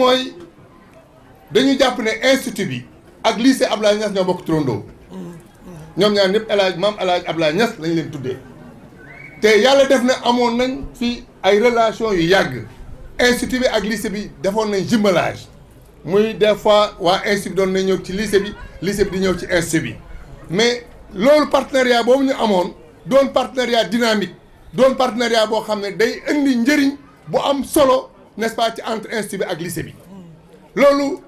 mooy dañu jàpp ne institut bi ak lycée Abdoulaye Niass ñoo bokk turandoo ñoom ñaar ñëpp maam El Hadj Abdoulaye Niass lañ leen tuddee te yàlla def na amoon nañ fi ay relation yu yàgg institut bi ak lycée bi defoon nañ jumelage muy des fois waa institut bi doon nañ ñëw ci lycée bi di ñëw ci institut bi mais loolu partenariat boobu ñu amoon doon partenariat dynamique doon partenariat boo xam ne day indi njëriñ bu am solo n'est-ce pas ci entre institut bi ak lycée bi loolu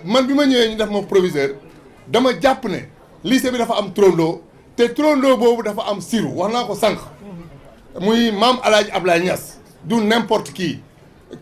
man bi ma ñëwee ñu def ma proviseur dama jàpp ne lycée bi dafa am turandoo te turandoo boobu dafa am siru wax naa ko sànq muy maam El Hadj Abdoulaye Niass du n'importe qui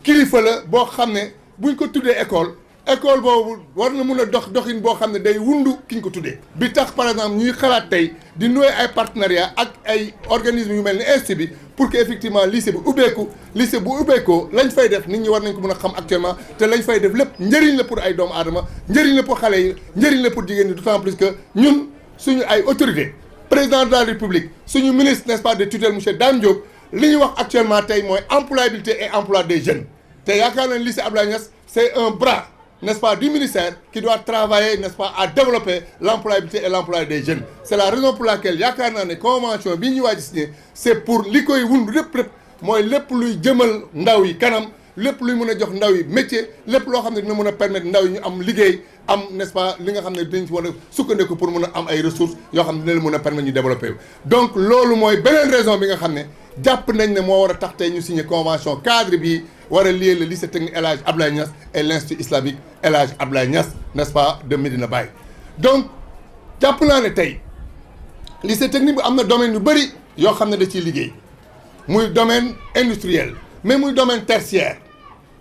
kilifa la boo xam ne buñ ko tuddee école boobu war na mun a doxin boo xam ne day wundu ki ñu ko tuddee. bi tax par exemple ñuy xalaat tey di nouer ay partenariat ak ay organismes yu mel ni institut bi pour que effectivement lycée bi ubbeeku lycée bu ubbeekoo lañ fay def nit ñi war nañ ko mën a xam actuellement te lañ fay def lépp njëriñ la pour ay doomu aadama njëriñ la pour xale yi njëriñ la pour jigéen ñi d'autant plus que ñun suñu ay autorités président de la république suñu ministre n'est-ce pas de tutelle monsieur Dame Diop li ñu wax actuellement tey mooy employabilité et emploi des jeunes te yaakaar nañ lycée Abdoulaye Niass c'est un bras n'est-ce pas du ministère qui doit travailler n'est-ce pas à développer l'employabilité et l'emploi des jeunes c'est la raison pour laquelle yaakaar naa ne convention bi ñu waaj signé c'est pour li koy wund lépp mooy lépp luy jëmal ndaw yi kanam lépp luy mën a jox ndaw yi métier lépp loo xam ne dina mën a permettre ndaw yi ñu am liggéey am n'est-ce pas li nga xam ne dinañ ci war a sukkandiku pour mën a am ay ressources yoo xam ne dina leen mën a permettre ñu développer donc loolu mooy beneen raison bi nga xam ne jàpp nañ ne moo war a tax tey ñu signé convention cadre bi war a lier le lycée technique El Hadj Abdoulaye Niass et l'institut islamique El Hadj Abdoulaye Niass n'est-ce pas de Medina Baye donc jàpp naa ne tey lycée technique bi am na domaine yu bëri yoo xam ne da ciy liggéey muy domaine industriel mais muy domaine tertiaire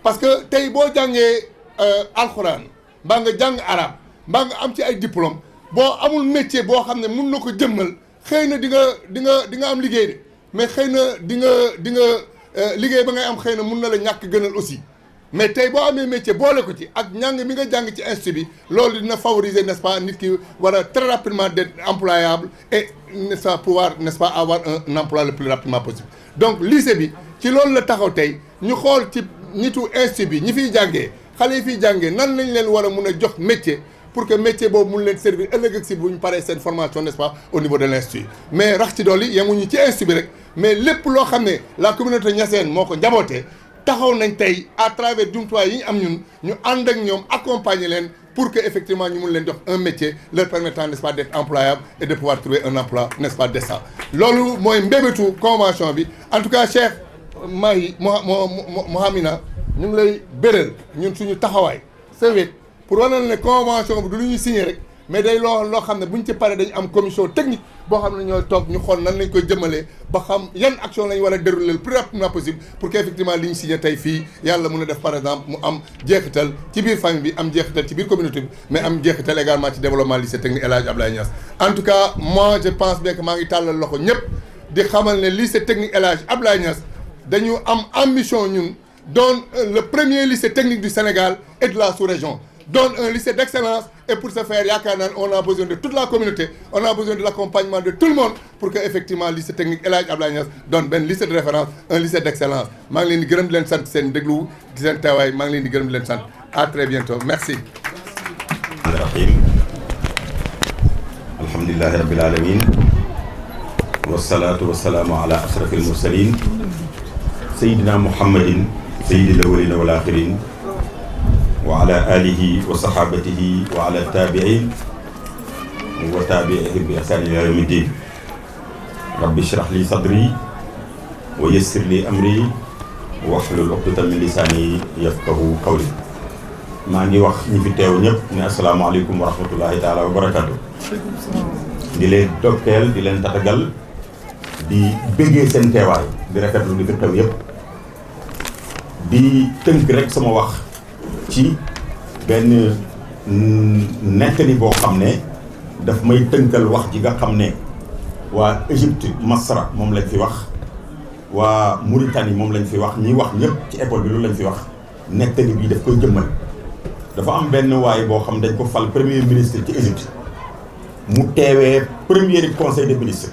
parce que tey boo jàngee alxuraan mbaa nga jàng arabe mbaa nga am ci ay diplôme boo amul métier boo xam ne mun na ko jëmmal xëy na di nga am liggéey de mais xëy na di nga liggéey ba ngay am xëy na mun na la ñàkk gënal aussi mais tey boo amee métier boole ko ci ak njàng mi nga jàng ci institut bi loolu dina favoriser n'est-ce pas nit ki war a très rapidement d'être employable et n'est-ce pas pouvoir n'est-ce pas avoir un emploi le plus rapidement possible donc lycée bi ci loolu la taxaw tey ñu xool ci nitu institut bi ñi fiy jàngee xale yi fiy jàngee nan lañ leen war a mun a jox métier pour que métier boobu mun leen servir ëllëg ak si bu ñu paree seen formation n'est-ce pas au niveau de l'institut mais rax ci dolli yemuñu ci institut bi rek mais lépp loo xam ne la communauté niassène moo ko njabootee taxaw nañ tey à travers jumtuwaay yi ñu am ñun ñu ànd ak ñoom accompagner leen pour que effectivement ñu mun leen jox un métier leur permettant n'est-ce pas d'être employable et de pouvoir trouver un emploi n'est-ce pas décent loolu mooy mbébétu convention bi en tout cas Cheikh Mahi Mohamina ñu ngi lay béral ñun suñu taxawaay sa wet pour wanal ne convention bi du lu ñuy signé rek mais day loo xam ne bu ñu ci paree dañu am commission technique boo xam ne ñooy toog ñu xool nan lañ koy jëmalee ba xam yan action lañ war a dérouler le plus rapidement possible pour que effectivement li ñu signé tey fii yàlla mën a def par exemple mu am jeexital ci biir famille bi am jeexital ci biir communauté bi mais am jeexital également ci développement lycée technique El Hadj Abdoulaye Niass en tout cas moi je pense bien que maa ngi tàllal loxo ñëpp di xamal ne lycée technique El Hadj Abdoulaye Niass dañu am ambition ñun doon le premier lycée technique du Sénégal et de la sous-région donne un lycée d'excellence et pour ce faire yaakaar naa on a besoin de toute la communauté on a besoin de l'accompagnement de tout le monde pour que effectivement lycée technique El Hadj Abdoulaye Niass donne benn lycée de référence un lycée d'excellence maa ngi leen di gërëm di leen sant seen déglu di seen teewaay maa ngi leen di gërëm di leen sant à très bientôt merci. rahim alhamdulillahi rabbil alamin wassalatu wassalamu ala ashrafil mursalin sayyidina muhammadin sayyidil awwalin wal akhirin wa ala alihi wa sahabatihi wa ala tabi'in wa tabi'ihim bi ihsan ila yawmi din rabbi shrah li sadri wa yassir li amri wahlul uqdatan min lisani yafqahu qawli maa ngi wax ñi fi teew ñëpp ne asalaamaaleykum wa rahmatullahi taala wa barakatu di leen dokkeel di leen tatagal di bëggee seen teewaay di rafetlu li fi teew yëpp di tënk rek sama wax ci benn nettali boo xam ne daf may tënkal wax ji nga xam ne waa Égypte Masra moom lañ fi wax waa Mauritanie moom lañ fi wax ñi wax ñëpp ci école bi loolu lañ fi wax nettali bii daf koy jëmmal dafa am benn waay boo xam dañ ko fal premier ministre ci Égypte mu teewee premier conseil des ministres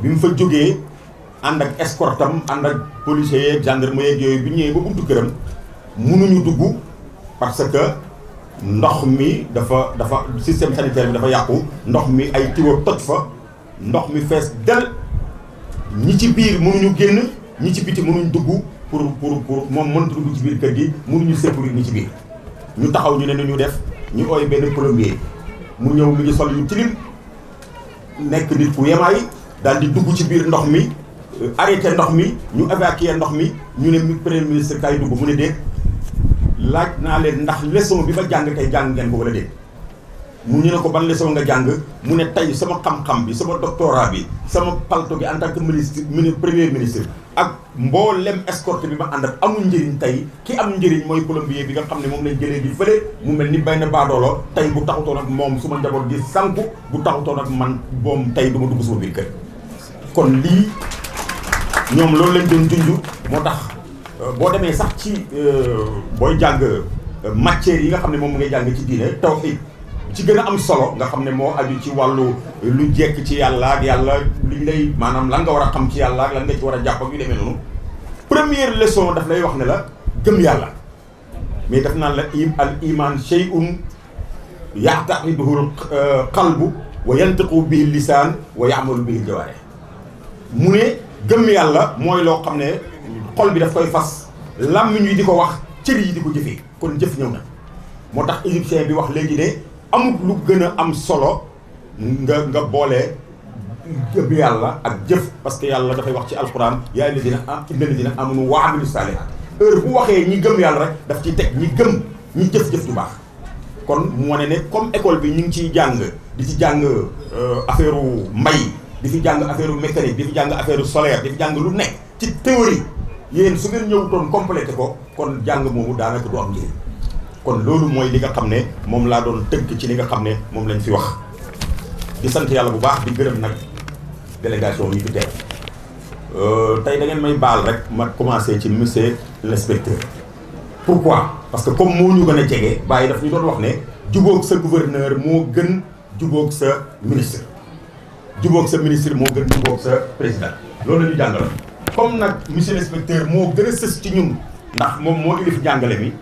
bi mu fa jógee ànd ak escortam ànd ak policiers yeeg gendarme yeeg yooyu bi ñëwee ba buntu këram mënuñu dugg parce que ndox mi dafa système sanitaire bi dafa yàqu ndox mi ay tiwo toj fa ndox mi fees del ñi ci biir mënuñu génn ñi ci biti mënuñ dugg pour moom mënut dugg ci biir kër gi mënuñu sécurité ñi ci biir ñu taxaw ñu ne ñu def ñu ooy benn plombier mu ñëw mi ngi sol yu tilim nekk nit ku yemaay daal di dugg ci biir ndox mi arrêté ndox mi ñu évacuer ndox mi ñu ne premier ministre kay dugg mu ne déet laaj naa leen ndax leçon bi ma jàng tey jàng ngeen ko wala déet mu ñu ne ko ban leçon nga jàng mu ne tey sama xam-xam bi sama doctorat bi sama palto gi en tant que premier ministre ak mboolem escorte bi ma ànd ak amul njëriñ tey ki am njëriñ mooy plombier bi nga xam ne moom lañ jëlee di fële mu mel ni bay na baadoolo tey bu taxutoon ak moom suma njaboot gi sànku bu taxutoon ak man moom tey du ma dugg suma biir kër kon lii ñoom loolu lañ doon junj moo tax boo demee sax ci booy jàng matières yi nga xam ne moom mu ngay jàng ci diine tawhid ci gën a am solo nga xam ne moo aju ci wàllu lu jekk ci yàlla ak yàlla liñ lay maanaam lan nga war a xam ci yàlla ak lan nga ci war a jàpp ak yu demee noonu première leçon daf lay wax ne la gëm yàlla mais daf naan la al iman shay'un ya'taqiduhu qalbu wa yantiqu bihi lisaan wa ya'malu bihi jawaarih mu ne gëm yàlla mooy loo xam ne xol bi daf koy fas làmmiñ yi di ko wax cër yi di ko jëfee kon jëf ñëw na moo tax égyptien bi wax léegi ne amut lu gën a am solo nga boole gëm yàlla ak jëf parce que yàlla dafay wax ci alquran yaa alladina amanu wa amilu saalihaat heure bu waxee ñi gëm yàlla rek daf ci teg ñi gëm ñi jëf-jëf du baax kon mu wane ne comme école bi ñu ngi ciy jàng di ci jàng affaire mbay di fi jàng affaire mécanique di fi jàng affaire solaire di fi jàng lu nekk ci théorie yéen su ngeen ñëwutoon complété ko kon jàng moomu daanaka du am njëriñ kon loolu mooy li nga xam ne moom laa doon tënk ci li nga xam ne moom lañ fi wax di sant yàlla bu baax di gërëm nag délégation yi fi teew tey da ngeen may baal rek ma commencé ci monsieur l'inspecteur. Pourquoi? Parce que comme moo ñu gën a jege bàyyi daf ñu doon wax ne jubóog sa gouverneur moo gën jubóog sa ministre jubóog sa ministre moo gën jubóog sa président loolu la ñu jàngale. comme nag monsieur l'inspecteur moo gën a sës ci ñun ndax moom moo ilif njàngale mi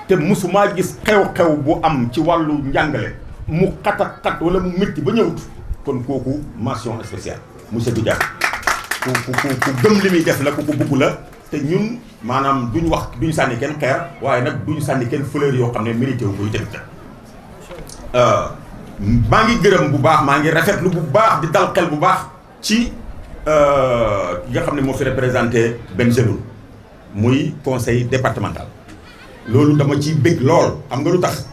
te mosumaa gis xew-xew bu am ci wàllu njàngale mu xat wala mu métti ba ñëwut kon kooku mention spéciale monsieur Badiane ku gëm li muy def la ku ko bugg la te ñun maanaam duñ wax duñ sànni kenn xeer waaye nag duñ sànni kenn fleur yoo xam ne mérité wu ko yu tamit maa ngi gërëm bu baax maa ngi rafetlu bu baax di dal xel bu baax ci ki nga xam ne moo fi représenté Bengelloune muy conseil départemental loolu dama ciy bëgg lool xam nga lu tax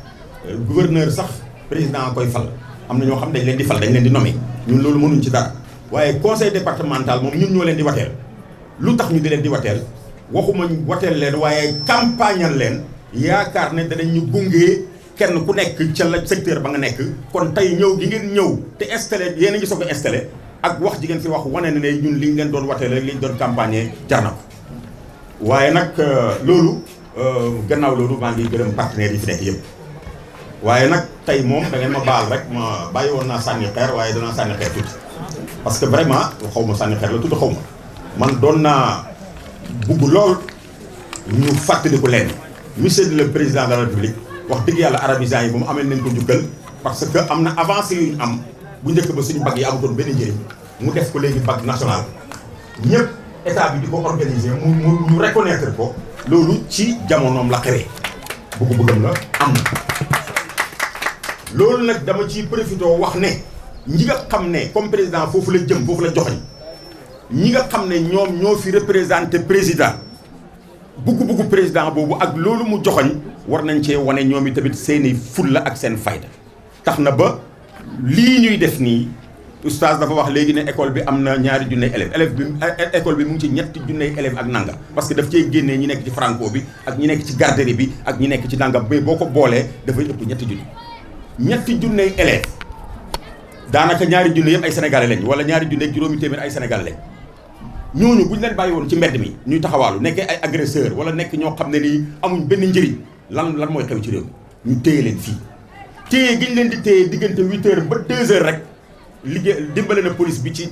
gouverneur sax président koy fal am na ñoo xam dañ leen di fal dañ leen di nommé ñun loolu mënuñ ci dara waaye conseil départemental moom ñun ñoo leen di wateel lu tax ñu di leen di wateel waxuma wateel leen waaye campagnal leen yaakaar ne danañ ñu gungee kenn ku nekk ca la secteur ba nga nekk kon tey ñëw gi ngeen ñëw te installé yéen a ngi soog a installé ak wax ji ngeen fi wax wane na ne ñun liñ leen doon wateel rek liñ doon campagne jar na ko waaye nag loolu gannaaw loolu maa ngi gërëm partenaires yi fi nekk yëpp waaye nag tey moom da ngeen ma baal rek ma bàyyi woon naa sànni xeer waaye danaa sànni xeer tuuti parce que vraiment xaw ma sànni xeer la tuuti xaw ma man doon naa bugg lool ñu fàttaliku leen monsieur le président de la république wax dëgg yàlla arabisants yi moom amee nañ ko njukkal parce que am na avancé yu ñu am bu njëkk ba suñu bac yi amutoon benn njëriñ mu def ko léegi bac national ñëpp état bi di ko organiser mu ñu reconnaître ko loolu ci jamonoom la xewee bëgg-bëggam la am na loolu nag dama ci profité wax ne ñi nga xam ne comme président foofu la jëm foofu la joxoñ ñi nga xam ne ñoom ñoo fi représenté président bugg-bugg président boobu ak loolu mu joxoñ war nañ cee wane ñoom i tamit seeni fulla ak seen fayda tax na ba lii ñuy def nii oustaz dafa wax léegi ne école bi am na ñaari junney élève bi école bi mu ngi ci ñetti junney élève ak nanga parce que daf cee génnee ñi nekk ci franco bi ak ñi nekk ci garderie bi ak ñi nekk ci nanga mais boo ko boolee dafay ëpp ñetti junney élève daanaka ñaari junne yëpp ay sénégalais lañ wala ñaari junne ak juróomi téeméer ay sénégalais lañ ñooñu bu ñu leen bàyyi woon ci mbedd mi ñuy taxawaalu nekkee ay agresseur wala nekk ñoo xam ne nii amuñ benn njëriñ lan mooy xew ci réew mi ñu téye leen fii téye gi ñu leen di téye diggante 8 heures ba 2 heures rek liggéey dimbale na police bi ci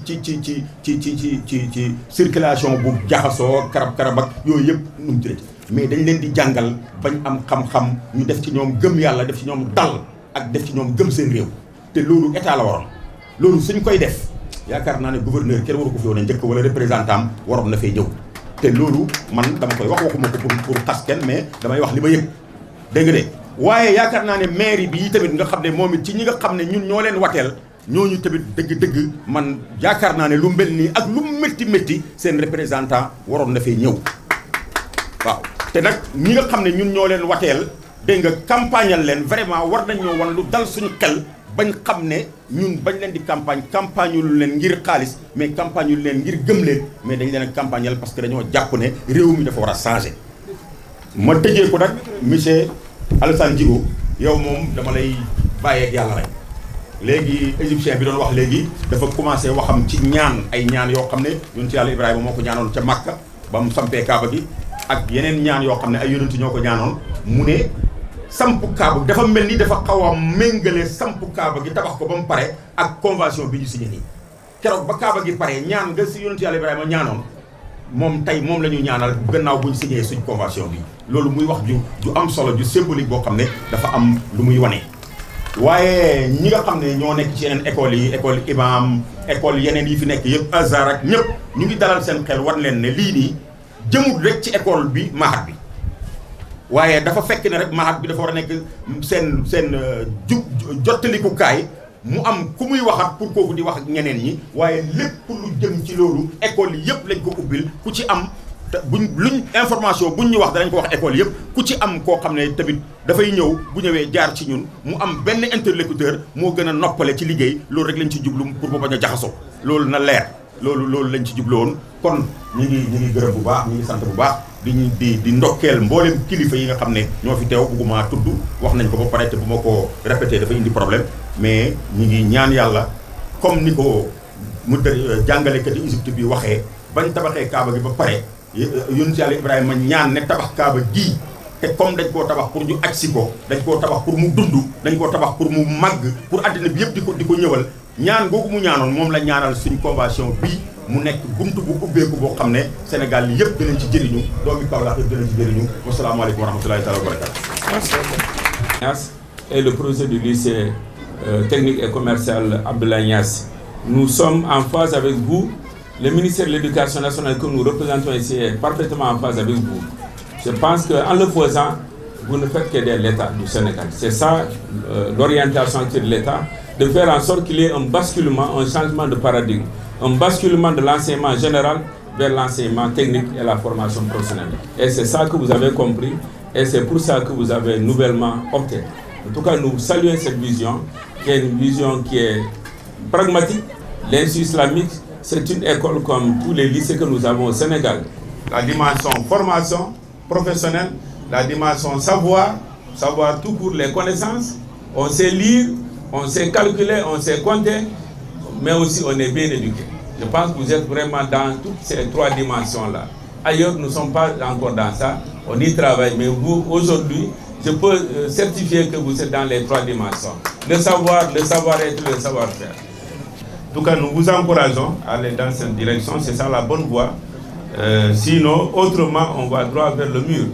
circulation bu jaxasoo karab ak yooyu yëpp nu mu tuddati mais dañ leen di jàngal bañ am xam-xam ñu def ci ñoom gëm yàlla def ci ñoom dal ak def ci ñoom gëm seen réew te loolu état la waroon loolu suñ koy def yaakaar naa ne gouverneur kenn waru ko fi woon a njëkk wala représentant waroon na fay ñëw te loolu man dama koy waxuma ko pour xas kenn mais damay wax li ma yëg dégg nga de waaye yaakaar naa ne mairie bi tamit nga xam ne moom it ci ñi nga xam ne ñun ñoo leen wateel ñooñu tamit dëgg-dëgg man yaakaar naa ne lu mel nii ak lu métti seen représentant waroon na fay ñëw waaw te nag ñi nga xam ne ñun ñoo leen wateel dégg nga campagnal leen vraiment war nañ ñoo wan lu dal suñu xel bañ xam ne ñun bañ leen di campagne lu leen ngir xaalis mais campagne lu leen ngir gëm leen mais dañ leen a campagnal parce que dañoo jàpp ne réew mi dafa war a changer. ma tëjee ko nag monsieur Alassane Djigo yow moom dama lay bàyyee ak yàlla rek léegi égyptien bi doon wax léegi dafa commencé waxam ci ñaan ay ñaan yoo xam ne ñun ci yàlla Ibrahima moo ko ñaanoon ca Makka ba mu sampee Kaaba gi ak yeneen ñaan yoo xam ne ay yonent ñoo ko ñaanoon mu ne sampu Kaaba dafa mel ni dafa xaw a méngale sampu Kaaba gi tabax ko ba mu pare ak convention bi ñu signé nii keroog ba Kaaba gi pare ñaan nga si yonent yàlla Ibrahima ñaanoon moom tey moom la ñu ñaanal gannaaw bu ñu signé suñ convention bi loolu muy wax ju am solo ju symbolique boo xam ne dafa am lu muy wane. waaye ñi nga xam ne ñoo nekk ci yeneen écoles yi école imam école yeneen yi fi nekk yëpp Azhar ak ñëpp ñu ngi dalal seen xel war leen ne lii nii jëmul rek ci école bi mahad bi waaye dafa fekk ne rek mahad bi dafa war a nekk seen jottalikukaay mu am ku muy waxat pour kooku di wax ak ñeneen ñi waaye lépp lu jëm ci loolu école yëpp lañ ko ubbil ku ci am luñ information buñ ñu wax danañ ko wax école yëpp ku ci am koo xam ne tamit dafay ñëw bu ñëwee jaar ci ñun mu am benn interlocuteur moo gën a noppale ci liggéey loolu rek lañ ci jublu pour mu bañ a jaxasoo loolu na leer loolu lañ ci jublu woon kon ñu ngi gërëm bu baax ñu ngi sant bu baax di ndokkeel mboolem kilifa yi nga xam ne ñoo fi teew bëgguma tudd wax nañ ko ba pare te bu ma ko répété dafa indi problème mais ñu ngi ñaan yàlla comme ni ko mu jàngalekat yi Égypte bi waxee bañ tabaxee Kaaba gi ba pare yonent Yàlla Ibrahima ñaan ne tabax Kaaba gii te comme dañ koo tabax pour ñu agsi ko dañ koo tabax pour mu dund dañ koo tabax pour mu màgg pour àddina bi yëpp di ko ñëwal ñaan googu mu ñaanoon moom la ñaanal suñ convention bii mu nekk buntu bu ubbeeku boo xam ne Sénégal yi yëpp dinañ ci jëriñu doomi Kaolack yëpp dinañ ci jëriñu wasalaamaaleykum wa rahmatulahi taala wa barakatu. Et le projet du lycée technique et commercial Abdoulaye Niass. Nous sommes en phase avec vous. Le ministère de l'Éducation nationale que nous représentons ici est parfaitement en phase avec vous. Je pense qu'en le faisant, vous ne faites qu'aider l'État du Sénégal. C'est ça l'orientation de l'État, de faire en sorte qu'il y ait un basculement, un changement de paradigme, un basculement de l'enseignement général vers l'enseignement technique et la formation professionnelle. Et c'est ça que vous avez compris et c'est pour ça que vous avez nouvellement opté. En tout cas, nous saluons cette vision, qui est une vision qui est pragmatique. L'Institut islamique, c'est une école comme tous les lycées que nous avons au Sénégal. La dimension formation professionnelle, la dimension savoir tout court, les connaissances. On sait lire, on sait calculer, on sait compter, mais aussi on est bien éduqué. Je pense que vous êtes vraiment dans toutes ces trois dimensions-là. Ailleurs, nous ne sommes pas encore dans ça, on y travaille, mais vous, aujourd'hui, je peux certifier que vous êtes dans les trois dimensions. Le savoir-être, le savoir-faire. En tout cas, nous vous encourageons à aller dans cette direction, c'est ça la bonne voie. Sinon, autrement, on va droit vers le mur.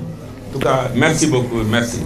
En tout cas, merci beaucoup, merci.